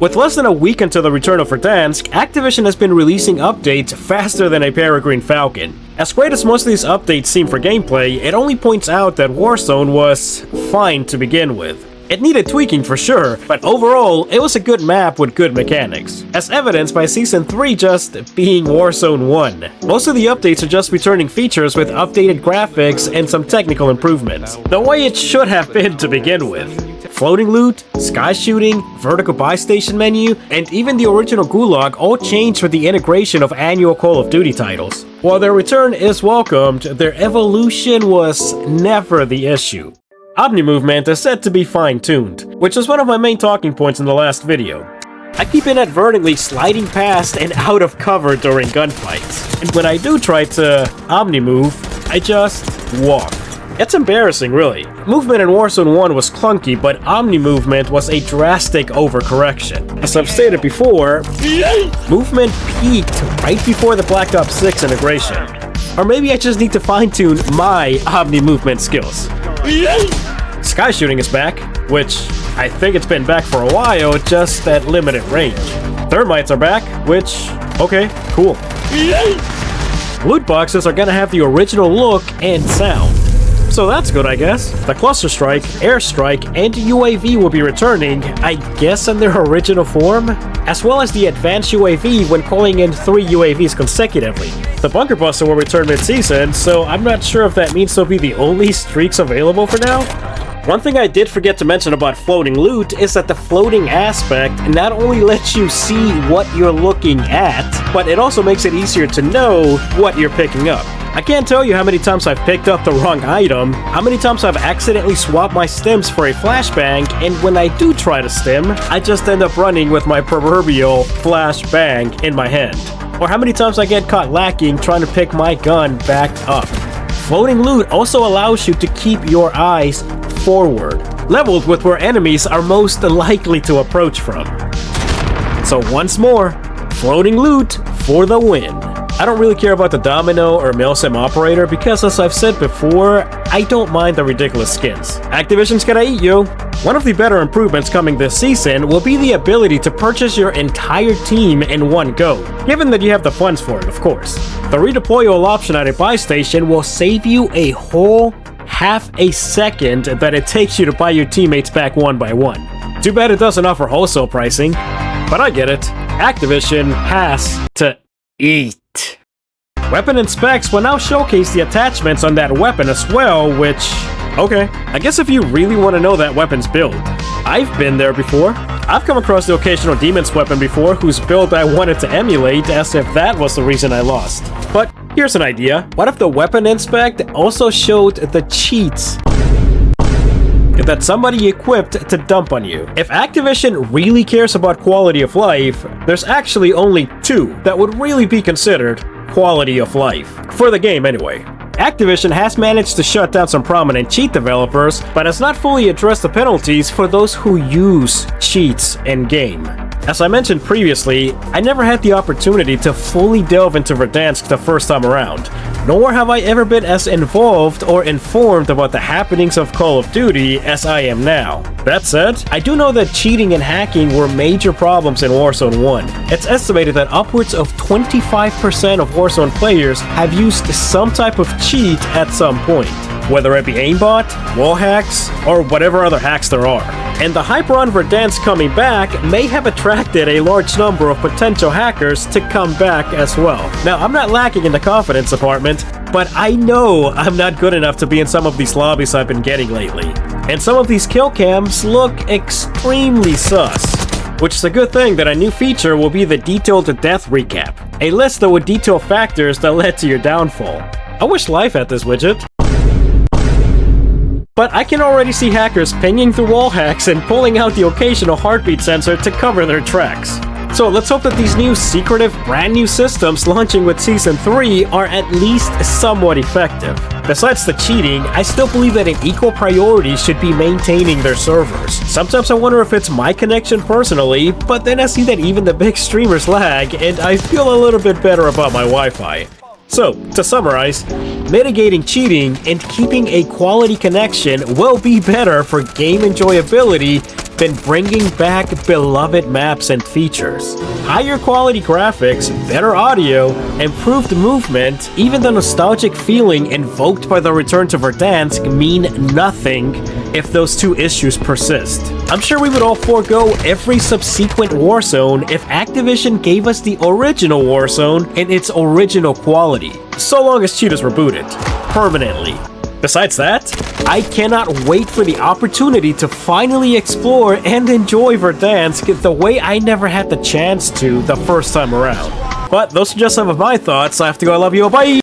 With less than a week until the return of Verdansk, Activision has been releasing updates faster than a peregrine falcon. As great as most of these updates seem for gameplay, it only points out that Warzone was fine to begin with. It needed tweaking for sure, but overall, it was a good map with good mechanics, as evidenced by Season 3 just being Warzone 1. Most of the updates are just returning features with updated graphics and some technical improvements, the way it should have been to begin with. Floating loot, sky shooting, vertical buy station menu, and even the original Gulag all changed with the integration of annual Call of Duty titles. While their return is welcomed, their evolution was never the issue. Omnimovement is said to be fine-tuned, which was one of my main talking points in the last video. I keep inadvertently sliding past and out of cover during gunfights, and when I do try to Omnimove, I just walk. It's embarrassing, really. Movement in Warzone 1 was clunky, but Omnimovement was a drastic overcorrection. As I've stated before, movement peaked right before the Black Ops 6 integration. Or maybe I just need to fine-tune my Omnimovement skills. Sky shooting is back, which I think it's been back for a while, just at limited range. Thermites are back, which, okay, cool. Loot boxes are gonna have the original look and sound. So that's good, I guess. The Cluster Strike, Airstrike, and UAV will be returning, I guess in their original form, as well as the Advanced UAV when calling in 3 UAVs consecutively. The Bunker Buster will return mid-season, so I'm not sure if that means they'll be the only streaks available for now. One thing I did forget to mention about floating loot is that the floating aspect not only lets you see what you're looking at, but it also makes it easier to know what you're picking up. I can't tell you how many times I've picked up the wrong item, how many times I've accidentally swapped my stims for a flashbang, and when I do try to stim, I just end up running with my proverbial flashbang in my hand. Or how many times I get caught lacking trying to pick my gun back up. Floating loot also allows you to keep your eyes forward, leveled with where enemies are most likely to approach from. So once more, floating loot for the win. I don't really care about the Domino or Milsim operator because, as I've said before, I don't mind the ridiculous skins. Activision's gonna eat you. One of the better improvements coming this season will be the ability to purchase your entire team in one go, given that you have the funds for it, of course. The redeployable option at a buy station will save you a whole half a second that it takes you to buy your teammates back one by one. Too bad it doesn't offer wholesale pricing, but I get it. Activision has to eat. Weapon and specs will now showcase the attachments on that weapon as well, which, okay, I guess if you really want to know that weapon's build. I've been there before. I've come across the occasional Demon's weapon before whose build I wanted to emulate, as if that was the reason I lost. But here's an idea. What if the weapon inspect also showed the cheats that somebody equipped to dump on you? If Activision really cares about quality of life, there's actually only 2 that would really be considered quality of life. For the game, anyway. Activision has managed to shut down some prominent cheat developers, but has not fully addressed the penalties for those who use cheats in-game. As I mentioned previously, I never had the opportunity to fully delve into Verdansk the first time around, nor have I ever been as involved or informed about the happenings of Call of Duty as I am now. That said, I do know that cheating and hacking were major problems in Warzone 1. It's estimated that upwards of 25% of Warzone players have used some type of cheat at some point, whether it be aimbot, wall hacks, or whatever other hacks there are. And the hype on Verdansk coming back may have attracted a large number of potential hackers to come back as well. Now, I'm not lacking in the confidence department, but I know I'm not good enough to be in some of these lobbies I've been getting lately. And some of these kill cams look extremely sus. Which is a good thing that a new feature will be the Detailed Death Recap, a list that would detail factors that led to your downfall. I wish life had this widget. But I can already see hackers pinging through wall hacks and pulling out the occasional heartbeat sensor to cover their tracks. So let's hope that these new secretive brand new systems launching with Season 3 are at least somewhat effective. Besides the cheating, I still believe that an equal priority should be maintaining their servers. Sometimes I wonder if it's my connection personally, but then I see that even the big streamers lag, and I feel a little bit better about my Wi-Fi. So, to summarize, mitigating cheating and keeping a quality connection will be better for game enjoyability than bringing back beloved maps and features. Higher quality graphics, better audio, improved movement, even the nostalgic feeling invoked by the return to Verdansk mean nothing if those two issues persist. I'm sure we would all forego every subsequent Warzone if Activision gave us the original Warzone in its original quality, so long as cheaters were booted permanently. Besides that, I cannot wait for the opportunity to finally explore and enjoy Verdansk the way I never had the chance to the first time around. But those are just some of my thoughts. I have to go. I love you. Bye!